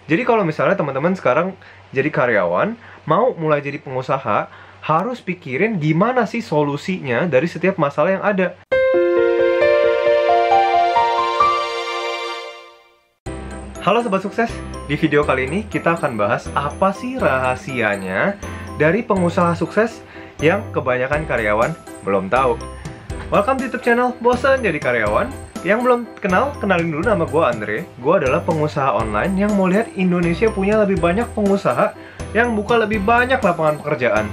Jadi kalau misalnya teman-teman sekarang jadi karyawan, mau mulai jadi pengusaha, harus pikirin gimana sih solusinya dari setiap masalah yang ada. Halo Sobat Sukses, di video kali ini kita akan bahas apa sih rahasianya dari pengusaha sukses yang kebanyakan karyawan belum tahu. Welcome to YouTube channel Bosan Jadi Karyawan. Yang belum kenal, kenalin dulu, nama gue Andre. Gue adalah pengusaha online yang mau lihat Indonesia punya lebih banyak pengusaha yang buka lebih banyak lapangan pekerjaan.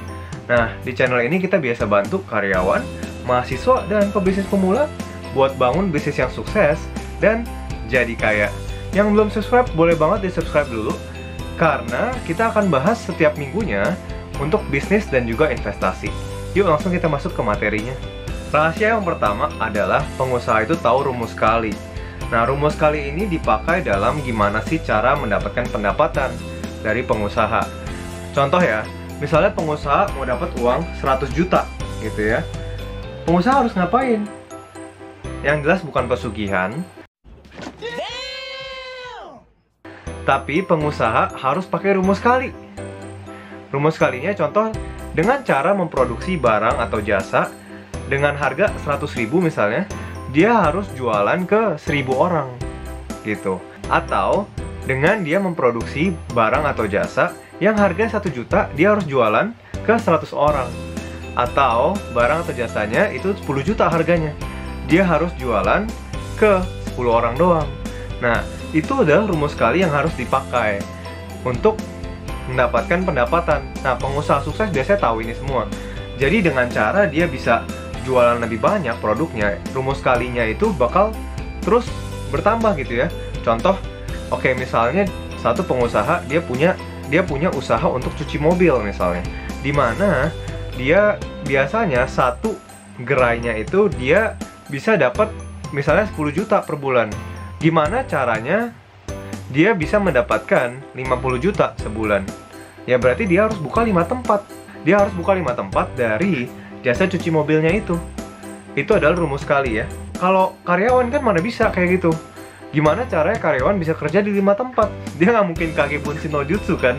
Nah, di channel ini kita biasa bantu karyawan, mahasiswa, dan pebisnis pemula buat bangun bisnis yang sukses dan jadi kaya. Yang belum subscribe, boleh banget di-subscribe dulu, karena kita akan bahas setiap minggunya untuk bisnis dan juga investasi. Yuk langsung kita masuk ke materinya. Rahasia yang pertama adalah pengusaha itu tahu rumus kali. Nah, rumus kali ini dipakai dalam gimana sih cara mendapatkan pendapatan dari pengusaha. Contoh ya, misalnya pengusaha mau dapat uang 100 juta gitu ya. Pengusaha harus ngapain? Yang jelas bukan pesugihan. Tapi pengusaha harus pakai rumus kali. Rumus kalinya contoh dengan cara memproduksi barang atau jasa dengan harga 100.000 misalnya, dia harus jualan ke 1.000 orang gitu. Atau dengan dia memproduksi barang atau jasa yang harga 1 juta, dia harus jualan ke 100 orang. Atau barang atau jasanya itu 10 juta harganya, dia harus jualan ke 10 orang doang. Nah, itu adalah rumus kali yang harus dipakai untuk mendapatkan pendapatan. Nah, pengusaha sukses biasanya tahu ini semua. Jadi dengan cara dia bisa jualan lebih banyak produknya, rumus kalinya itu bakal terus bertambah gitu ya. Contoh, oke, misalnya satu pengusaha dia punya usaha untuk cuci mobil misalnya, dimana dia biasanya satu gerainya itu dia bisa dapat misalnya 10 juta per bulan. Gimana caranya dia bisa mendapatkan 50 juta sebulan? Ya berarti dia harus buka 5 tempat. Dia harus buka 5 tempat dari jasa cuci mobilnya itu. Itu adalah rumus kali ya. Kalau karyawan kan mana bisa kayak gitu. Gimana caranya karyawan bisa kerja di 5 tempat? Dia nggak mungkin Kage Bunshin no Jutsu kan?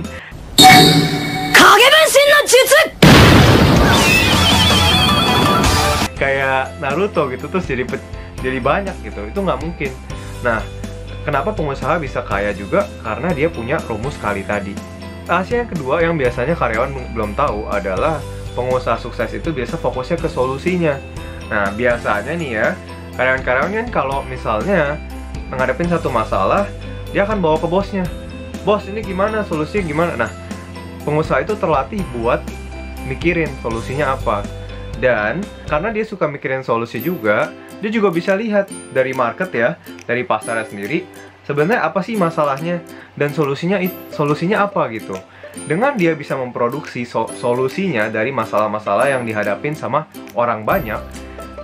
Kage Bunshin no Jutsu! Kayak Naruto gitu, terus jadi banyak gitu. Itu nggak mungkin. Nah, kenapa pengusaha bisa kaya juga? Karena dia punya rumus kali tadi. Rahasia yang kedua yang biasanya karyawan belum tahu adalah pengusaha sukses itu biasa fokusnya ke solusinya. Nah, biasanya nih ya, karyawan-karyawan kan kalau misalnya menghadapin satu masalah, dia akan bawa ke bosnya. Bos, ini gimana? Solusinya gimana? Nah, pengusaha itu terlatih buat mikirin solusinya apa. Dan karena dia suka mikirin solusi juga, dia juga bisa lihat dari market ya, dari pasarnya sendiri, sebenarnya apa sih masalahnya dan solusinya apa gitu. Dengan dia bisa memproduksi solusinya dari masalah-masalah yang dihadapin sama orang banyak,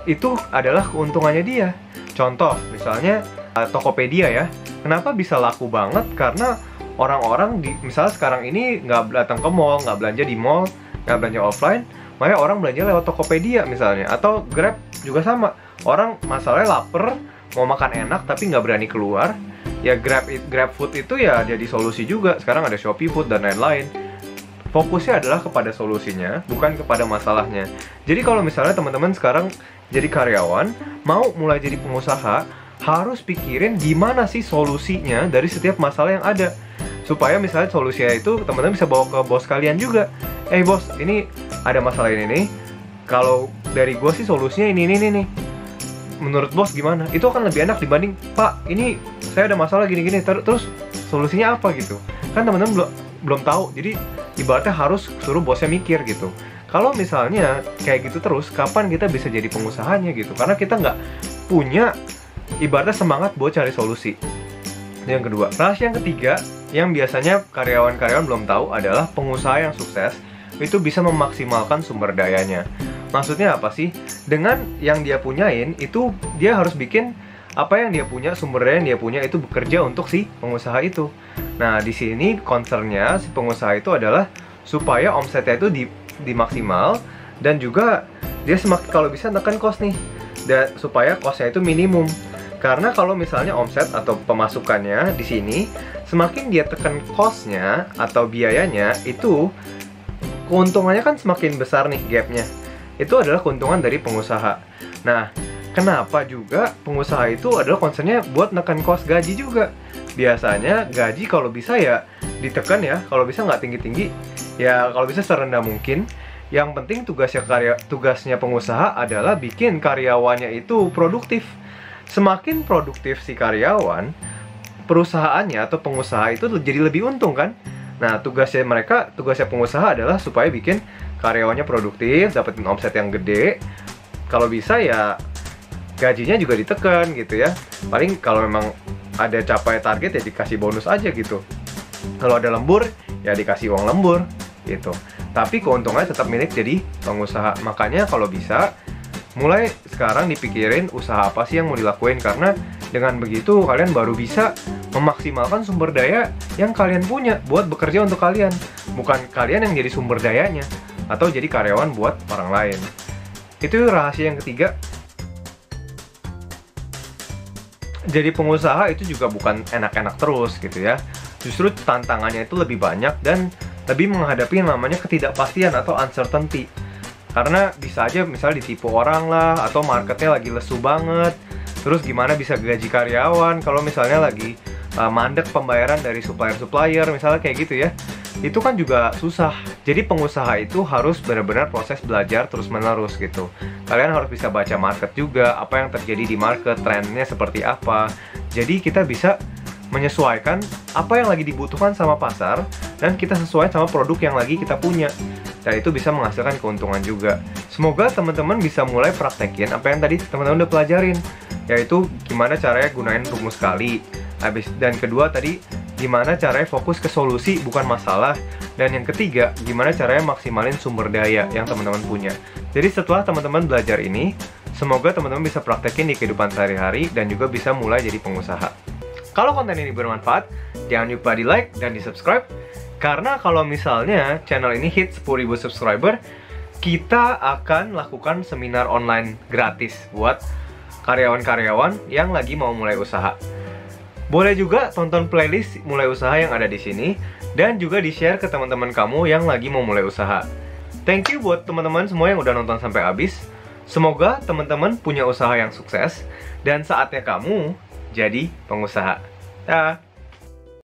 itu adalah keuntungannya dia. Contoh, misalnya Tokopedia ya. Kenapa bisa laku banget? Karena orang-orang misalnya sekarang ini nggak datang ke mall, nggak belanja di mall, nggak belanja offline, makanya orang belanja lewat Tokopedia misalnya. Atau Grab juga sama. Orang masalahnya lapar, mau makan enak tapi nggak berani keluar. Ya Grab Food itu ya jadi solusi juga. Sekarang ada Shopee Food dan lain-lain. Fokusnya adalah kepada solusinya, bukan kepada masalahnya. Jadi kalau misalnya teman-teman sekarang jadi karyawan, mau mulai jadi pengusaha, harus pikirin gimana sih solusinya dari setiap masalah yang ada. Supaya misalnya solusinya itu teman-teman bisa bawa ke bos kalian juga. Bos, ini ada masalah ini nih. Kalau dari gue sih solusinya ini nih. Menurut bos gimana? Itu akan lebih enak dibanding, Pak, ini saya ada masalah gini-gini, terus solusinya apa gitu. Kan teman-teman belum tahu, jadi ibaratnya harus suruh bosnya mikir gitu. Kalau misalnya kayak gitu terus, kapan kita bisa jadi pengusahanya gitu? Karena kita nggak punya ibaratnya semangat buat cari solusi. Yang kedua, rahasia yang ketiga yang biasanya karyawan-karyawan belum tahu adalah pengusaha yang sukses itu bisa memaksimalkan sumber dayanya. Maksudnya apa sih? Dengan yang dia punyain, itu dia harus bikin apa yang dia punya, sumber daya yang dia punya itu bekerja untuk si pengusaha itu. Nah, di sini concernnya si pengusaha itu adalah supaya omsetnya itu dimaksimal, dan juga dia semakin kalau bisa tekan cost nih, supaya costnya itu minimum. Karena kalau misalnya omset atau pemasukannya di sini semakin dia tekan cost-nya atau biayanya, itu keuntungannya kan semakin besar nih gapnya. Itu adalah keuntungan dari pengusaha. Nah, kenapa juga pengusaha itu adalah concernnya buat nekan cost gaji juga. Biasanya gaji kalau bisa ya ditekan ya, kalau bisa nggak tinggi-tinggi, ya kalau bisa serendah mungkin. Yang penting tugasnya pengusaha adalah bikin karyawannya itu produktif. Semakin produktif si karyawan, perusahaannya atau pengusaha itu jadi lebih untung kan. Nah, tugasnya pengusaha adalah supaya bikin karyawannya produktif, dapetin omset yang gede. Kalau bisa ya gajinya juga ditekan gitu ya. Paling kalau memang ada capai target ya dikasih bonus aja gitu. Kalau ada lembur ya dikasih uang lembur gitu. Tapi keuntungannya tetap milik jadi pengusaha. Makanya kalau bisa mulai sekarang dipikirin usaha apa sih yang mau dilakuin, karena dengan begitu kalian baru bisa memaksimalkan sumber daya yang kalian punya buat bekerja untuk kalian, bukan kalian yang jadi sumber dayanya atau jadi karyawan buat orang lain. Itu rahasia yang ketiga. Jadi pengusaha itu juga bukan enak-enak terus gitu ya. Justru tantangannya itu lebih banyak dan lebih menghadapi yang namanya ketidakpastian atau uncertainty. Karena bisa aja misalnya ditipu orang lah, atau marketnya lagi lesu banget. Terus gimana bisa gaji karyawan kalau misalnya lagi mandek pembayaran dari supplier misalnya kayak gitu ya. Itu kan juga susah. Jadi pengusaha itu harus benar-benar proses belajar terus-menerus gitu. Kalian harus bisa baca market juga, apa yang terjadi di market, trennya seperti apa. Jadi kita bisa menyesuaikan apa yang lagi dibutuhkan sama pasar, dan kita sesuai sama produk yang lagi kita punya. Dan itu bisa menghasilkan keuntungan juga. Semoga teman-teman bisa mulai praktekin apa yang tadi teman-teman udah pelajarin, yaitu gimana caranya gunain rumus kali. Dan kedua tadi, gimana caranya fokus ke solusi bukan masalah. Dan yang ketiga, gimana caranya maksimalin sumber daya yang teman-teman punya. Jadi setelah teman-teman belajar ini, semoga teman-teman bisa praktekin di kehidupan sehari-hari dan juga bisa mulai jadi pengusaha. Kalau konten ini bermanfaat, jangan lupa di like dan di subscribe. Karena kalau misalnya channel ini hit 10.000 subscriber, kita akan lakukan seminar online gratis buat karyawan-karyawan yang lagi mau mulai usaha. Boleh juga tonton playlist mulai usaha yang ada di sini, dan juga di-share ke teman-teman kamu yang lagi mau mulai usaha. Thank you buat teman-teman semua yang udah nonton sampai habis. Semoga teman-teman punya usaha yang sukses, dan saatnya kamu jadi pengusaha. Dah.